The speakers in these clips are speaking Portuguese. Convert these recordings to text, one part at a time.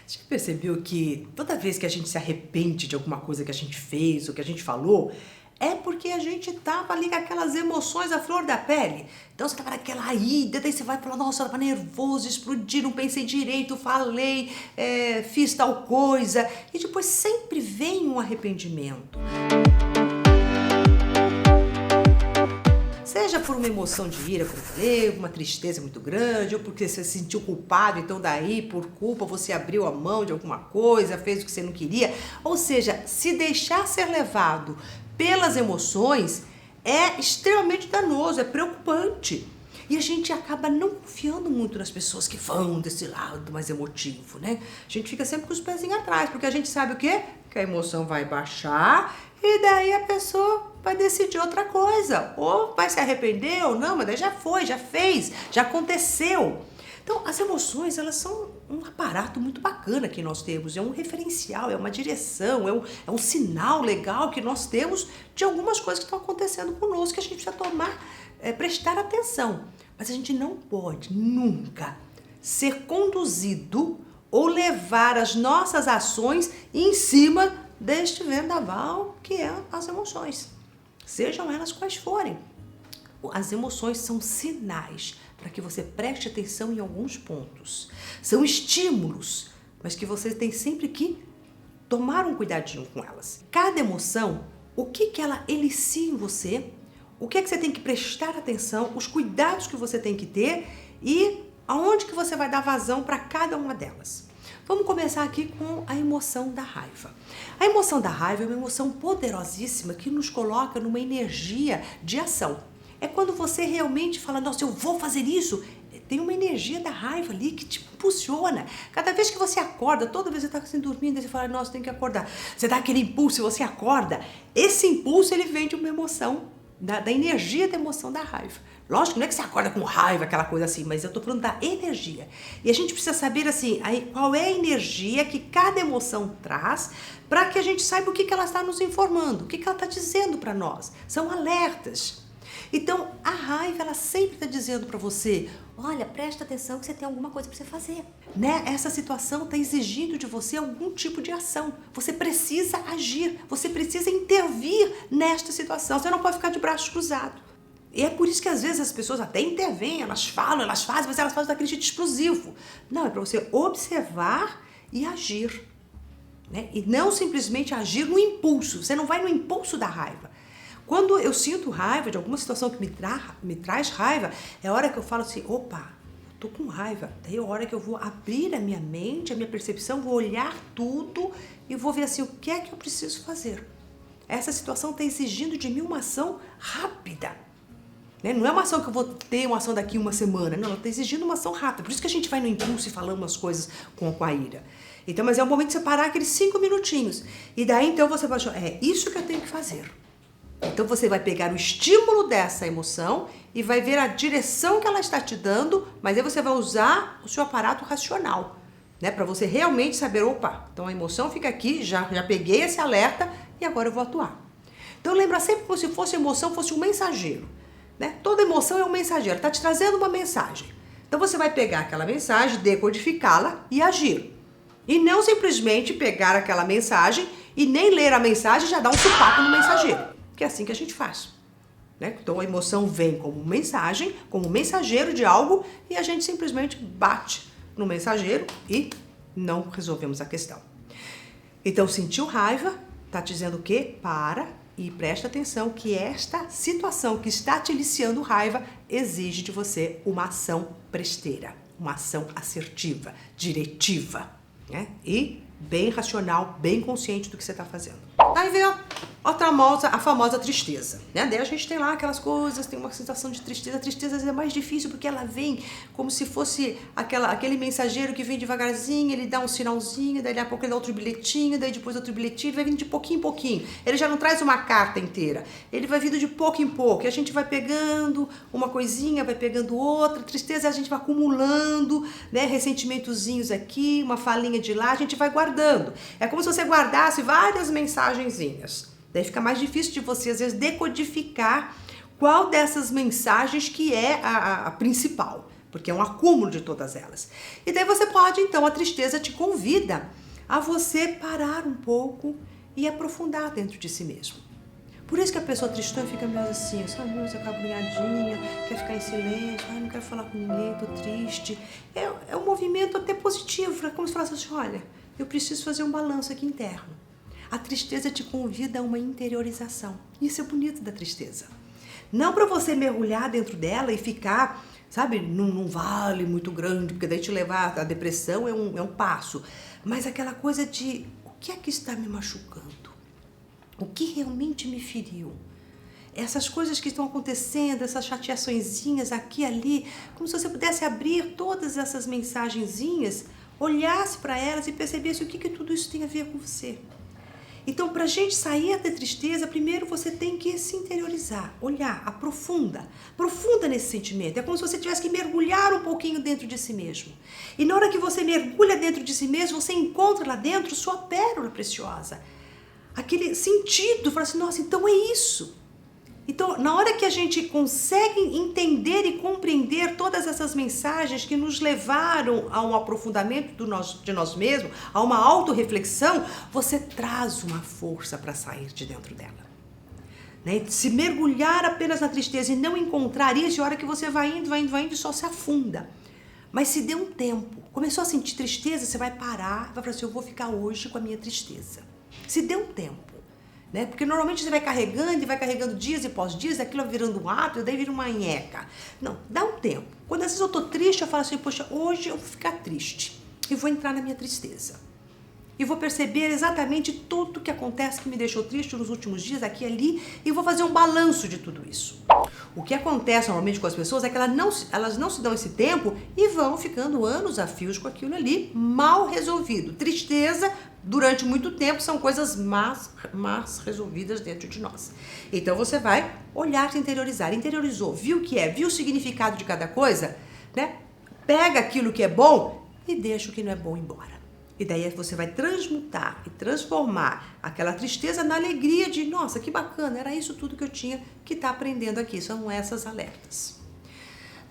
Você já percebeu que toda vez que a gente se arrepende de alguma coisa que a gente fez ou que a gente falou, é porque a gente tava ali com aquelas emoções à flor da pele. Então você tava naquela ida, daí você vai falar, nossa, eu tava nervoso, explodi, não pensei direito, falei, fiz tal coisa. E depois sempre vem um arrependimento. Seja por uma emoção de ira, como eu falei, uma tristeza muito grande, ou porque você se sentiu culpado, então daí, por culpa, você abriu a mão de alguma coisa, fez o que você não queria. Ou seja, se deixar ser levado pelas emoções é extremamente danoso, é preocupante. E a gente acaba não confiando muito nas pessoas que vão desse lado mais emotivo, né? A gente fica sempre com os pezinhos atrás, porque a gente sabe o quê? Que a emoção vai baixar e daí a pessoa vai decidir outra coisa. Ou vai se arrepender ou não, mas daí já foi, já fez, já aconteceu. Então, as emoções, elas são um aparato muito bacana que nós temos, é um referencial, é uma direção, é um sinal legal que nós temos de algumas coisas que estão acontecendo conosco, que a gente precisa prestar atenção. Mas a gente não pode nunca ser conduzido ou levar as nossas ações em cima deste vendaval que é as emoções, sejam elas quais forem. As emoções são sinais para que você preste atenção em alguns pontos. São estímulos, mas que você tem sempre que tomar um cuidadinho com elas. Cada emoção, o que ela elicia em você, o que você tem que prestar atenção, os cuidados que você tem que ter e aonde que você vai dar vazão para cada uma delas. Vamos começar aqui com a emoção da raiva. A emoção da raiva é uma emoção poderosíssima que nos coloca numa energia de ação. É quando você realmente fala, nossa, eu vou fazer isso. Tem uma energia da raiva ali que te impulsiona. Cada vez que você acorda, toda vez que você está assim dormindo, você fala, nossa, tem que acordar. Você dá aquele impulso e você acorda. Esse impulso, ele vem de uma emoção, da energia da emoção da raiva. Lógico, não é que você acorda com raiva, aquela coisa assim, mas eu tô falando da energia. E a gente precisa saber, assim, qual é a energia que cada emoção traz para que a gente saiba o que ela está nos informando, o que ela está dizendo para nós. São alertas. Então, a raiva, ela sempre está dizendo para você, olha, presta atenção que você tem alguma coisa para você fazer. Né? Essa situação está exigindo de você algum tipo de ação. Você precisa agir, você precisa intervir nesta situação. Você não pode ficar de braço cruzado. E é por isso que às vezes as pessoas até intervêm, elas falam, elas fazem, mas elas fazem daquele jeito explosivo. Não, é para você observar e agir. Né? E não simplesmente agir no impulso. Você não vai no impulso da raiva. Quando eu sinto raiva de alguma situação que me traz raiva, é a hora que eu falo assim, opa, tô com raiva. Daí é a hora que eu vou abrir a minha mente, a minha percepção, vou olhar tudo e vou ver assim, o que é que eu preciso fazer. Essa situação está exigindo de mim uma ação rápida. Né? Não é uma ação que eu vou ter uma ação daqui uma semana, não, ela está exigindo uma ação rápida. Por isso que a gente vai no impulso e falando as coisas com a ira. Então, mas é o momento de você parar aqueles 5 minutinhos. E daí então você vai achar, é isso que eu tenho que fazer. Então você vai pegar o estímulo dessa emoção e vai ver a direção que ela está te dando, mas aí você vai usar o seu aparato racional, né? Para você realmente saber, opa, então a emoção fica aqui, já peguei esse alerta e agora eu vou atuar. Então lembra sempre como se fosse emoção, fosse um mensageiro, né? Toda emoção é um mensageiro, está te trazendo uma mensagem. Então você vai pegar aquela mensagem, decodificá-la e agir. E não simplesmente pegar aquela mensagem e nem ler a mensagem e já dar um sopapo no mensageiro. Que é assim que a gente faz. Né? Então a emoção vem como mensagem, como mensageiro de algo e a gente simplesmente bate no mensageiro e não resolvemos a questão. Então sentiu raiva, está dizendo o quê? Para e presta atenção que esta situação que está te iniciando raiva exige de você uma ação presteira, uma ação assertiva, diretiva, né? E bem racional, bem consciente do que você está fazendo. Aí vem a famosa tristeza, né? Daí a gente tem lá aquelas coisas, tem uma sensação de tristeza. A tristeza às vezes é mais difícil porque ela vem como se fosse aquele mensageiro que vem devagarzinho, ele dá um sinalzinho, daí daqui a pouco ele dá outro bilhetinho, daí depois outro bilhetinho, ele vai vindo de pouquinho em pouquinho. Ele já não traz uma carta inteira, ele vai vindo de pouco em pouco. E a gente vai pegando uma coisinha, vai pegando outra, tristeza a gente vai acumulando, né? Ressentimentozinhos aqui, uma falinha de lá, a gente vai guardando. É como se você guardasse várias mensagenzinhas. Daí fica mais difícil de você, às vezes, decodificar qual dessas mensagens que é a principal. porque é um acúmulo de todas elas. E daí você pode, então, a tristeza te convida a você parar um pouco e aprofundar dentro de si mesmo. Por isso que a pessoa tristã fica meio assim, sabe, você fica abrunhadinha, quer ficar em silêncio, não quero falar com ninguém, tô triste. É um movimento até positivo, é como se falasse assim, olha, eu preciso fazer um balanço aqui interno. A tristeza te convida a uma interiorização. Isso é bonito da tristeza. Não para você mergulhar dentro dela e ficar, sabe, num vale muito grande, porque daí te levar à depressão é um passo. Mas aquela coisa de, o que é que está me machucando? O que realmente me feriu? Essas coisas que estão acontecendo, essas chateaçõezinhas aqui e ali, como se você pudesse abrir todas essas mensagenzinhas, olhasse para elas e percebesse o que tudo isso tem a ver com você. Então, para a gente sair da tristeza, primeiro você tem que se interiorizar, olhar, aprofunda nesse sentimento. É como se você tivesse que mergulhar um pouquinho dentro de si mesmo. E na hora que você mergulha dentro de si mesmo, você encontra lá dentro sua pérola preciosa. Aquele sentido, fala assim, nossa, então é isso. Então, na hora que a gente consegue entender e compreender todas essas mensagens que nos levaram a um aprofundamento de nós mesmos, a uma autorreflexão, você traz uma força para sair de dentro dela. Né? Se mergulhar apenas na tristeza e não encontrar isso, a hora que você vai indo e só se afunda. Mas se dê um tempo, começou a sentir tristeza, você vai parar, vai falar assim, eu vou ficar hoje com a minha tristeza. Se dê um tempo. Né? Porque normalmente você vai carregando dias e pós-dias, aquilo vai virando um hábito, daí vira uma nheca. Não, dá um tempo. Quando às vezes eu tô triste, eu falo assim, poxa, hoje eu vou ficar triste e vou entrar na minha tristeza. E vou perceber exatamente tudo que acontece que me deixou triste nos últimos dias, aqui e ali, e vou fazer um balanço de tudo isso. O que acontece normalmente com as pessoas é que elas não se dão esse tempo e vão ficando anos a fios com aquilo ali, mal resolvido. Tristeza, durante muito tempo, são coisas más resolvidas dentro de nós. Então você vai olhar, se interiorizar. Interiorizou, viu o que é, viu o significado de cada coisa, né? Pega aquilo que é bom e deixa o que não é bom embora. E daí você vai transmutar e transformar aquela tristeza na alegria de, nossa, que bacana, era isso tudo que eu tinha que estar aprendendo aqui, são essas alertas.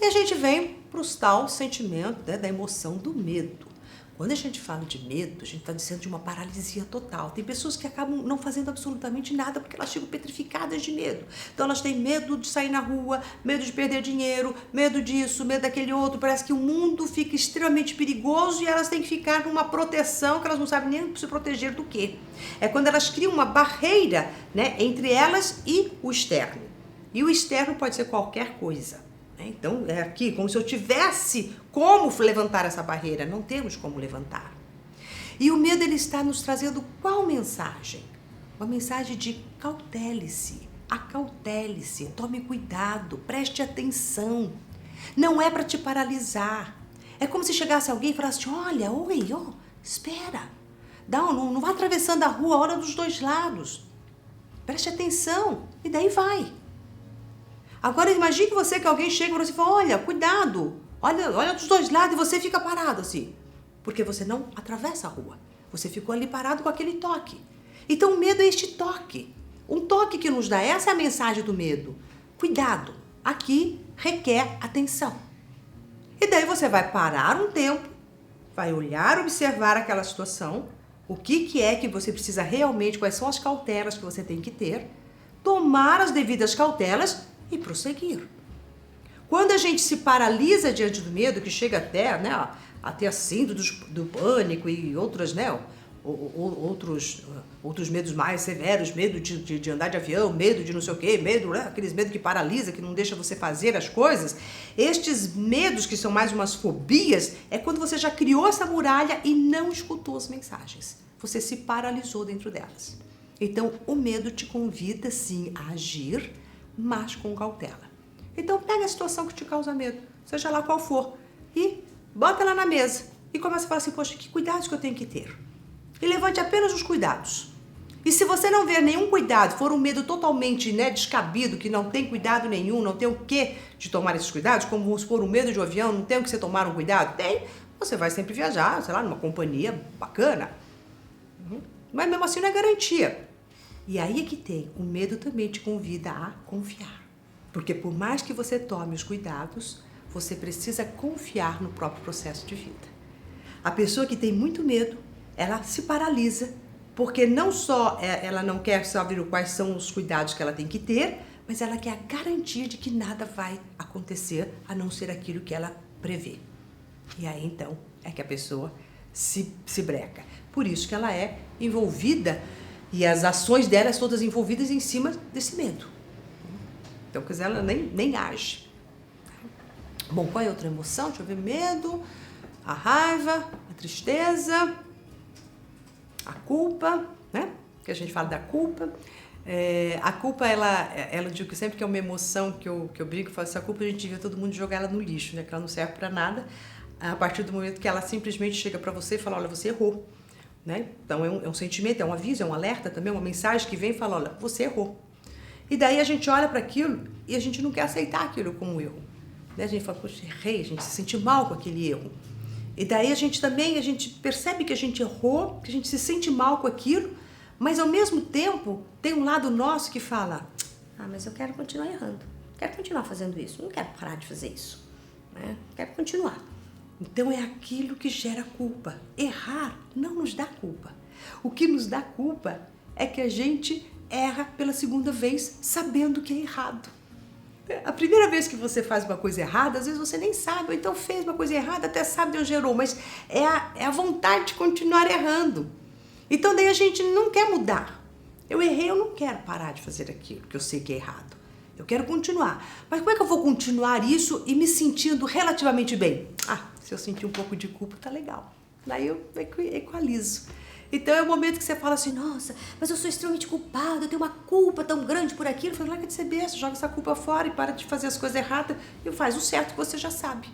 E a gente vem para o tal sentimento, né, da emoção do medo. Quando a gente fala de medo, a gente está dizendo de uma paralisia total. Tem pessoas que acabam não fazendo absolutamente nada porque elas ficam petrificadas de medo. Então elas têm medo de sair na rua, medo de perder dinheiro, medo disso, medo daquele outro. Parece que o mundo fica extremamente perigoso e elas têm que ficar numa proteção que elas não sabem nem se proteger do quê. É quando elas criam uma barreira, né, entre elas e o externo. E o externo pode ser qualquer coisa. Então, é aqui como se eu tivesse como levantar essa barreira. Não temos como levantar. E o medo, ele está nos trazendo qual mensagem? Uma mensagem de cautele-se, acautele-se, tome cuidado, preste atenção. Não é para te paralisar. É como se chegasse alguém e falasse, olha, oi, espera. Não vá atravessando a rua, olha dos dois lados. Preste atenção. E daí vai. Agora imagine você que alguém chega e fala, olha, cuidado, olha dos dois lados e você fica parado assim. Porque você não atravessa a rua. Você ficou ali parado com aquele toque. Então o medo é este toque. Um toque que nos dá, essa é a mensagem do medo. Cuidado, aqui requer atenção. E daí você vai parar um tempo, vai olhar, observar aquela situação, o que é que você precisa realmente, quais são as cautelas que você tem que ter, tomar as devidas cautelas e prosseguir. Quando a gente se paralisa diante do medo, que chega até, né, até a síndrome do pânico e outras, né, outros medos mais severos, medo de andar de avião, medo de não sei o quê, medo, né, aqueles medos que paralisa, que não deixa você fazer as coisas, estes medos que são mais umas fobias, é quando você já criou essa muralha e não escutou as mensagens. Você se paralisou dentro delas. Então, o medo te convida, sim, a agir, mas com cautela. Então pega a situação que te causa medo, seja lá qual for, e bota ela na mesa e começa a falar assim, poxa, que cuidados que eu tenho que ter? E levante apenas os cuidados. E se você não ver nenhum cuidado, for um medo totalmente, né, descabido, que não tem cuidado nenhum, não tem o que de tomar esses cuidados, como se for um medo de um avião, não tem o que você tomar um cuidado? Tem, você vai sempre viajar, sei lá, numa companhia bacana. Mas mesmo assim não é garantia. E aí é que tem, o medo também te convida a confiar. Porque por mais que você tome os cuidados, você precisa confiar no próprio processo de vida. A pessoa que tem muito medo, ela se paralisa, porque não só ela não quer saber quais são os cuidados que ela tem que ter, mas ela quer a garantia de que nada vai acontecer a não ser aquilo que ela prevê. E aí então é que a pessoa se breca. Por isso que ela é envolvida e as ações dela são todas envolvidas em cima desse medo. Então, quer dizer, ela nem age. Bom, qual é a outra emoção? Deixa eu ver. Medo, a raiva, a tristeza, a culpa, né? Que a gente fala da culpa. A culpa, ela digo sempre que é uma emoção que eu brinco, eu falo, essa culpa a gente devia todo mundo jogar ela no lixo, né? Que ela não serve para nada, a partir do momento que ela simplesmente chega para você e fala, olha, você errou, né? Então é um sentimento, é um aviso, é um alerta também, uma mensagem que vem e fala, olha, você errou. E daí a gente olha para aquilo e a gente não quer aceitar aquilo como um erro, né? A gente fala, poxa, errei, a gente se sente mal com aquele erro. E daí a gente percebe que a gente errou, que a gente se sente mal com aquilo, mas ao mesmo tempo tem um lado nosso que fala, mas eu quero continuar errando, quero continuar fazendo isso, não quero parar de fazer isso, né? Quero continuar. Então é aquilo que gera culpa. Errar não nos dá culpa. O que nos dá culpa é que a gente erra pela segunda vez sabendo que é errado. A primeira vez que você faz uma coisa errada, às vezes você nem sabe, ou então fez uma coisa errada, até sabe de onde errou, mas é a vontade de continuar errando. Então daí a gente não quer mudar. Eu errei, eu não quero parar de fazer aquilo que eu sei que é errado. Eu quero continuar. Mas como é que eu vou continuar isso e me sentindo relativamente bem? Se eu sentir um pouco de culpa, tá legal. Daí eu equalizo. Então é o momento que você fala assim, nossa, mas eu sou extremamente culpado, eu tenho uma culpa tão grande por aquilo. Eu falo, larga de ser besta, joga essa culpa fora e para de fazer as coisas erradas e faz o certo que você já sabe.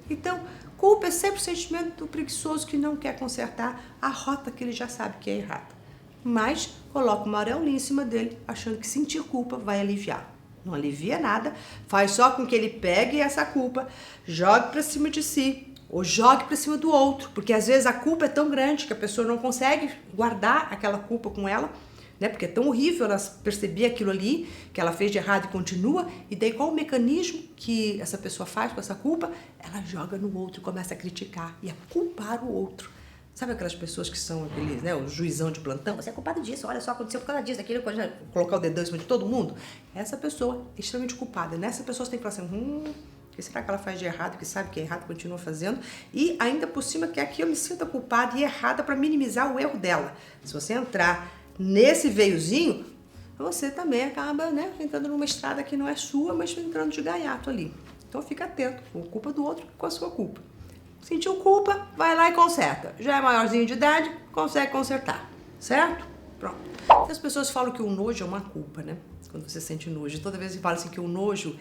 Então, culpa é sempre o sentimento do preguiçoso que não quer consertar a rota que ele já sabe que é errada. Mas coloca uma auréola em cima dele, achando que sentir culpa vai aliviar. Não alivia nada, faz só com que ele pegue essa culpa, jogue para cima de si, ou jogue para cima do outro, porque às vezes a culpa é tão grande que a pessoa não consegue guardar aquela culpa com ela, né? Porque é tão horrível ela perceber aquilo ali que ela fez de errado e continua, e daí qual o mecanismo que essa pessoa faz com essa culpa? Ela joga no outro e começa a criticar e a culpar o outro. Sabe aquelas pessoas que são aqueles, né, o juizão de plantão? Você é culpado disso, olha só, aconteceu por causa disso, aquilo, colocar o dedão em cima de todo mundo. Essa pessoa é extremamente culpada. Nessa pessoa você tem que falar assim, o que será que ela faz de errado, que sabe que é errado, continua fazendo, e ainda por cima que aqui eu me sinta culpada e errada para minimizar o erro dela. Se você entrar nesse veiozinho, você também acaba, né, entrando numa estrada que não é sua, mas entrando de gaiato ali. Então fica atento, com a culpa do outro com a sua culpa. Sentiu culpa, vai lá e conserta. Já é maiorzinho de idade, consegue consertar, certo? Pronto. As pessoas falam que o nojo é uma culpa, né? Quando você sente nojo. Toda vez que fala assim que o nojo,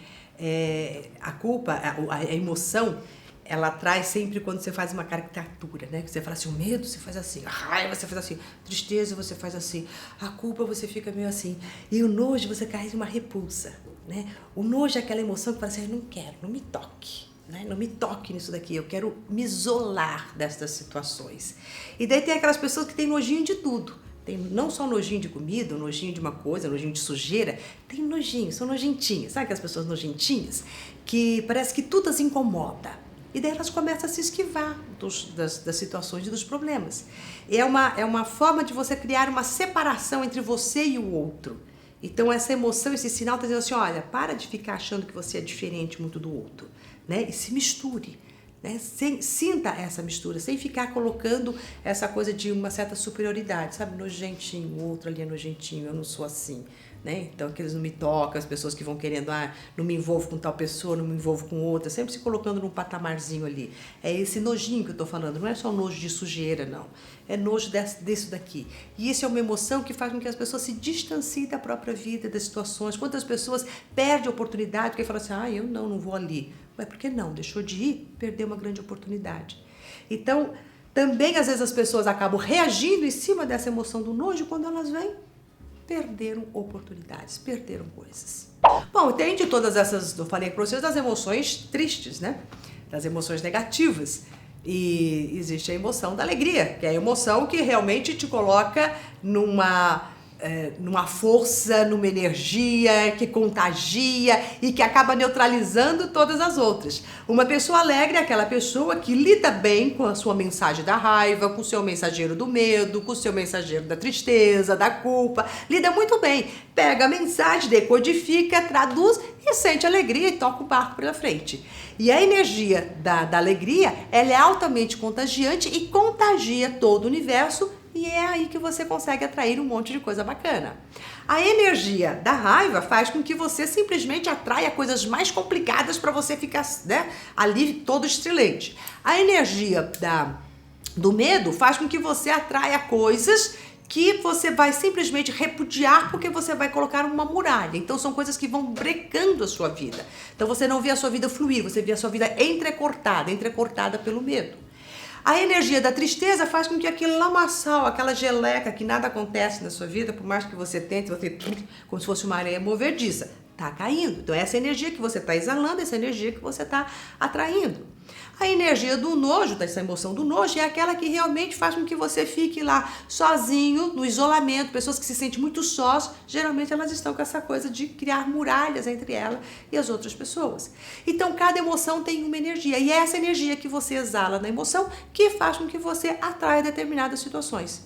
a culpa, a emoção, ela traz sempre quando você faz uma caricatura, né? Que você fala assim, o medo você faz assim, a raiva você faz assim, a tristeza você faz assim, a culpa você fica meio assim. E o nojo você carrega uma repulsa, né? O nojo é aquela emoção que fala assim, eu não quero, não me toque. Né? Não me toque nisso daqui, eu quero me isolar destas situações. E daí tem aquelas pessoas que têm nojinho de tudo. Tem não só nojinho de comida, nojinho de uma coisa, nojinho de sujeira, tem nojinho, são nojentinhas. Sabe aquelas pessoas nojentinhas? Que parece que tudo as incomoda. E daí elas começam a se esquivar das situações e dos problemas. É uma forma de você criar uma separação entre você e o outro. Então essa emoção, esse sinal está dizendo assim, olha, para de ficar achando que você é diferente muito do outro. Né? E se misture, né? Sinta essa mistura, sem ficar colocando essa coisa de uma certa superioridade, sabe? Nojentinho, o outro ali é nojentinho, eu não sou assim, né? Então aqueles não me tocam, as pessoas que vão querendo, não me envolvo com tal pessoa, não me envolvo com outra, sempre se colocando num patamarzinho ali. É esse nojinho que eu tô falando, não é só nojo de sujeira, não. É nojo disso daqui. E isso é uma emoção que faz com que as pessoas se distanciem da própria vida, das situações. Quantas pessoas perdem a oportunidade porque falam assim, eu não vou ali. Mas por que não? Deixou de ir, perdeu uma grande oportunidade. Então, também às vezes as pessoas acabam reagindo em cima dessa emoção do nojo quando elas vêm, perderam oportunidades, perderam coisas. Bom, tem de todas essas, eu falei para vocês, das emoções tristes, né? Das emoções negativas. E existe a emoção da alegria, que é a emoção que realmente te coloca numa numa força, numa energia que contagia e que acaba neutralizando todas as outras. Uma pessoa alegre é aquela pessoa que lida bem com a sua mensagem da raiva, com o seu mensageiro do medo, com o seu mensageiro da tristeza, da culpa. Lida muito bem. Pega a mensagem, decodifica, traduz e sente alegria e toca o barco pela frente. E a energia da alegria, ela é altamente contagiante e contagia todo o universo. E é aí que você consegue atrair um monte de coisa bacana. A energia da raiva faz com que você simplesmente atraia coisas mais complicadas para você ficar, né, ali todo estrilente. A energia do medo faz com que você atraia coisas que você vai simplesmente repudiar porque você vai colocar uma muralha. Então são coisas que vão brecando a sua vida. Então você não vê a sua vida fluir, você vê a sua vida entrecortada pelo medo. A energia da tristeza faz com que aquele lamaçal, aquela geleca que nada acontece na sua vida, por mais que você tente, você como se fosse uma areia movediça, tá caindo. Então essa energia que você está exalando, essa energia que você está atraindo. A energia do nojo, dessa emoção do nojo, é aquela que realmente faz com que você fique lá sozinho, no isolamento. Pessoas que se sentem muito sós, geralmente elas estão com essa coisa de criar muralhas entre ela e as outras pessoas. Então cada emoção tem uma energia e é essa energia que você exala na emoção que faz com que você atraia determinadas situações.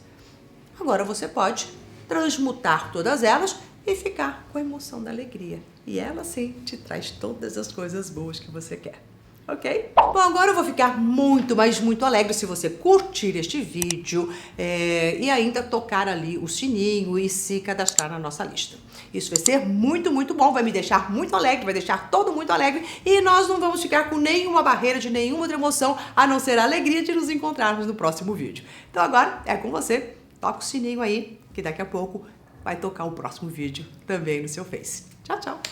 Agora você pode transmutar todas elas e ficar com a emoção da alegria. E ela sim te traz todas as coisas boas que você quer. Ok? Bom, agora eu vou ficar muito, mas muito alegre se você curtir este vídeo e ainda tocar ali o sininho e se cadastrar na nossa lista. Isso vai ser muito, muito bom, vai me deixar muito alegre, vai deixar todo muito alegre e nós não vamos ficar com nenhuma barreira de nenhuma outra emoção, a não ser a alegria de nos encontrarmos no próximo vídeo. Então agora é com você, toca o sininho aí, que daqui a pouco vai tocar o próximo vídeo também no seu Face. Tchau, tchau!